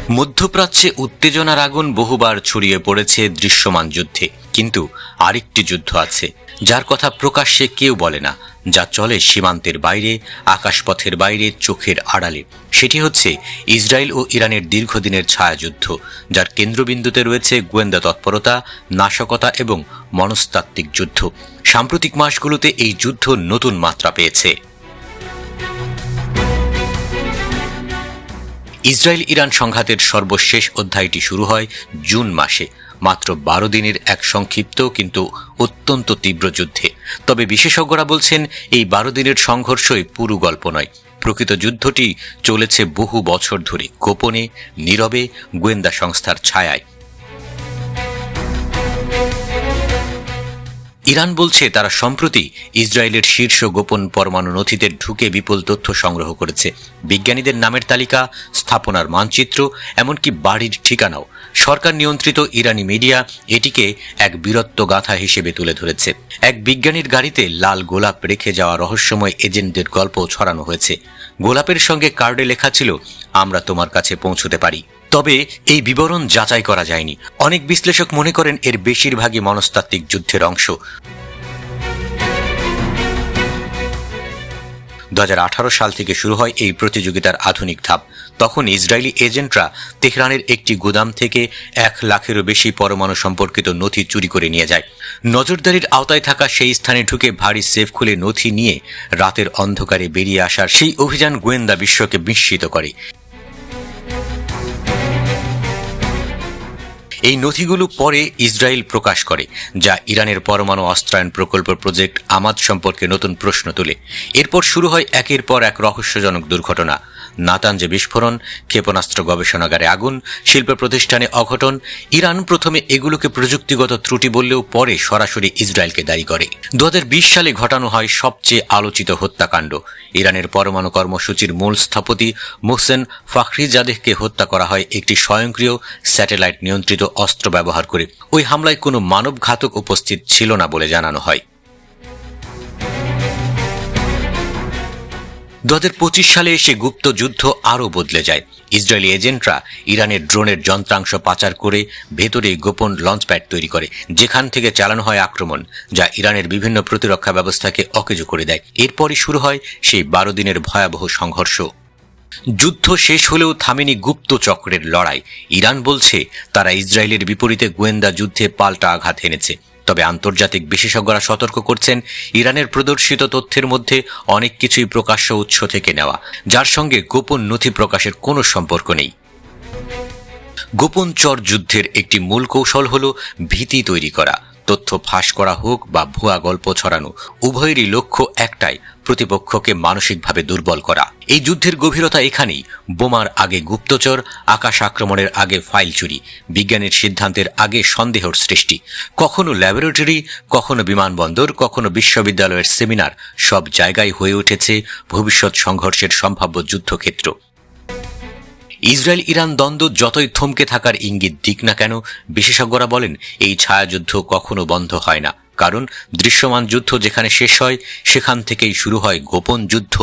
মধ্যপ্রাচ্যে উত্তেজনার আগুন বহুবার ছড়িয়ে পড়েছে দৃশ্যমান যুদ্ধে, কিন্তু আরেকটি যুদ্ধ আছে যার কথা প্রকাশ্যে কেউ বলে না, যা চলে সীমান্তের বাইরে, আকাশপথের বাইরে, চোখের আড়ালে। সেটি হচ্ছে ইসরায়েল ও ইরানের দীর্ঘদিনের ছায়াযুদ্ধ, যার কেন্দ্রবিন্দুতে রয়েছে গোয়েন্দা তৎপরতা, নাশকতা এবং মনস্তাত্ত্বিক যুদ্ধ। সাম্প্রতিক মাসগুলোতে এই যুদ্ধ নতুন মাত্রা পেয়েছে। ইসরায়েল ইরান সংঘাতের সর্বশেষ অধ্যায়টি শুরু হয় জুন মাসে, মাত্র 12 দিনের এক সংক্ষিপ্ত কিন্তু অত্যন্ত তীব্র যুদ্ধে। তবে বিশেষজ্ঞরা বলছেন এই 12 দিনের সংঘর্ষই পুরো গল্প নয়। প্রকৃত যুদ্ধটি চলেছে বহু বছর ধরে, গোপনে, নীরবে, গোয়েন্দা সংস্থার ছায়ায়। ইরান বলছে তারা সম্প্রতি ইসরায়েলের শীর্ষ গোপন পরমাণু নথিতে ঢুকে বিপুল তথ্য সংগ্রহ করেছে। বিজ্ঞানীদের নামের তালিকা, স্থাপনার মানচিত্র, এমনকি বাড়ির ঠিকানাও। সরকার নিয়ন্ত্রিত ইরানি মিডিয়া এটিকে এক বীরত্বগাথা হিসেবে তুলে ধরেছে। এক বিজ্ঞানীর গাড়িতে লাল গোলাপ রেখে যাওয়া রহস্যময় এজেন্টদের গল্প ছড়ানো হয়েছে। গোলাপের সঙ্গে কার্ডে লেখা ছিল, আমরা তোমার কাছে পৌঁছতে পারি। তবে এই বিবরণ যাচাই করা যায়নি। অনেক বিশ্লেষক মনে করেন এর বেশিরভাগই মনস্তাত্ত্বিক যুদ্ধের অংশ। 2018 সাল থেকে শুরু হয় এই প্রতিযোগিতার আধুনিক ধাপ। তখন ইসরায়েলি এজেন্টরা তেহরানের একটি গুদাম থেকে 1 লাখেরও বেশি পরমাণু সম্পর্কিত নথি চুরি করে নিয়ে যায়। নজরদারির আওতায় থাকা সেই স্থানে ঢুকে ভারী সেফ খুলে নথি নিয়ে রাতের অন্ধকারে বেরিয়ে আসার সেই অভিযান গোয়েন্দা বিশ্বকে বিস্মিত করে। এই নথিগুলো পরে ইসরায়েল প্রকাশ করে, যা ইরানের পরমাণু অস্ত্রায়ন প্রকল্প প্রজেক্ট আমাদ সম্পর্কে নতুন প্রশ্ন তোলে। এরপর শুরু হয় একের পর এক রহস্যজনক দুর্ঘটনা। নাতানজে বিস্ফোরণ, ক্ষেপণাস্ত্র গবেষণাগারে আগুন, শিল্প প্রতিষ্ঠানে অঘটন। ইরান প্রথমে এগুলোকে প্রযুক্তিগত ত্রুটি বললেও পরে সরাসরি ইসরায়েলকে দায়ী করে। 2020 সালে ঘটানো হয় সবচেয়ে আলোচিত হত্যাকাণ্ড। ইরানের পরমাণু কর্মসূচির মূল স্থপতি মোহসেন ফাখরিজাদেহকে হত্যা করা হয় একটি স্বয়ংক্রিয় স্যাটেলাইট নিয়ন্ত্রিত অস্ত্র ব্যবহার করে। ওই হামলায় কোনো মানবঘাতক উপস্থিত ছিল না বলে জানানো হয়। 2025 সালে এসে গুপ্ত যুদ্ধ আরও বদলে যায়। ইসরায়েলি এজেন্টরা ইরানের ড্রোনের যন্ত্রাংশ পাচার করে ভেতরে গোপন লঞ্চপ্যাড তৈরি করে, যেখান থেকে চালানো হয় আক্রমণ, যা ইরানের বিভিন্ন প্রতিরক্ষা ব্যবস্থাকে অকেজো করে দেয়। এরপরই শুরু হয় সেই 12 দিনের ভয়াবহ সংঘর্ষ। যুদ্ধ শেষ হলেও থামেনি গুপ্ত চক্রের লড়াই। ইরান বলছে তারা ইসরায়েলের বিপরীতে গোয়েন্দা যুদ্ধে পাল্টা আঘাত এনেছে। তবে আন্তর্জাতিক বিশেষজ্ঞরা সতর্ক করছেন, ইরানের প্রদর্শিত তথ্যের মধ্যে অনেক কিছুই প্রকাশ্য উৎস থেকে নেওয়া, যার সঙ্গে গোপন নথি প্রকাশের কোনো সম্পর্ক নেই। গোপন চর যুদ্ধের একটি মূল কৌশল হল ভীতি তৈরি করা। তথ্য ফাঁস করা হোক বা ভুয়া গল্প ছড়ানো, উভয়েরই লক্ষ্য একটাই, প্রতিপক্ষকে মানসিকভাবে দুর্বল করা। এই যুদ্ধের গভীরতা এখানেই। বোমার আগে গুপ্তচর, আকাশ আক্রমণের আগে ফাইল চুরি, বিজ্ঞানের সিদ্ধান্তের আগে সন্দেহের সৃষ্টি। কখনো ল্যাবরেটরি, কখনো বিমানবন্দর, কখনো বিশ্ববিদ্যালয়ের সেমিনার, সব জায়গায় হয়ে উঠেছে ভবিষ্যৎ সংঘর্ষের সম্ভাব্য যুদ্ধক্ষেত্র। ইসরায়েল ইরান দ্বন্দ্ব যতই থমকে থাকার ইঙ্গিত দিক না কেন, বিশেষজ্ঞরা বলেন এই ছায়াযুদ্ধ কখনো বন্ধ হয় না, কারণ দৃশ্যমান যুদ্ধ যেখানে শেষ হয় সেখান থেকেই শুরু হয় গোপন যুদ্ধ।